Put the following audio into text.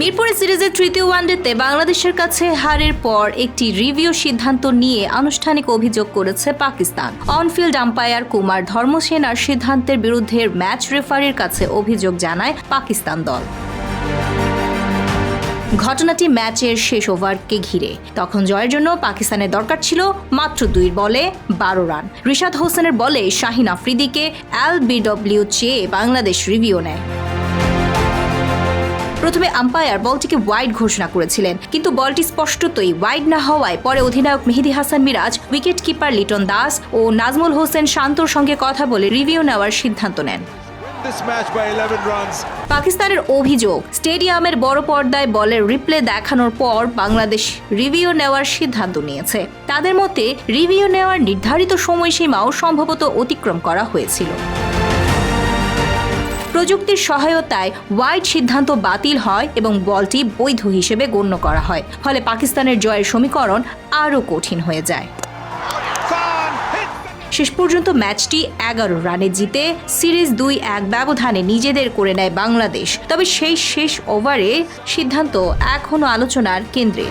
মিরপুরে সিরিজের তৃতীয় ওয়ানডেতে বাংলাদেশের কাছে হারের পর একটি রিভিউ সিদ্ধান্ত নিয়ে আনুষ্ঠানিক অভিযোগ করেছে পাকিস্তান। অনফিল্ড আম্পায়ার কুমার ধর্মসেনার সিদ্ধান্তের বিরুদ্ধে ম্যাচ রেফারির কাছে অভিযোগ জানায় পাকিস্তান দল। ঘটনাটি ম্যাচের শেষ ওভারকে ঘিরে। তখন জয়ের জন্য পাকিস্তানের দরকার ছিল মাত্র 2 বলে 12 রান। রিশাদ হোসেনের বলে শাহিন আফ্রিদিকে LBW চেয়ে বাংলাদেশ রিভিউ নেয়। প্রথমে আম্পায়ার বলটিকে ওয়াইড ঘোষণা করেছিলেন, কিন্তু বলটি স্পষ্টতই ওয়াইড না হওয়ায় পরে অধিনায়ক মেহেদী হাসান মিরাজ, উইকেট কিপার লিটন দাস ও নাজমুল হোসেন শান্তর সঙ্গে কথা বলে রিভিউ নেওয়ার সিদ্ধান্ত নেন। পাকিস্তানের অভিযোগ, স্টেডিয়ামের বড় পর্দায় বলের রিপ্লে দেখানোর পর বাংলাদেশ রিভিউ নেওয়ার সিদ্ধান্ত নিয়েছে। তাদের মতে রিভিউ নেওয়ার নির্ধারিত সময়সীমাও সম্ভবত অতিক্রম করা হয়েছিল। প্রযুক্তির সহায়তায় ওয়াইড সিদ্ধান্ত বাতিল হয় এবং বলটি বৈধ হিসেবে গণ্য করা হয়। ফলে পাকিস্তানের জয়ের সমীকরণ আরও কঠিন হয়ে যায়। শেষ পর্যন্ত ম্যাচটি 11 রানে জিতে সিরিজ 2-1 ব্যবধানে নিজেদের করে নেয় বাংলাদেশ। তবে সেই শেষ ওভারে সিদ্ধান্ত এখনও আলোচনার কেন্দ্রে।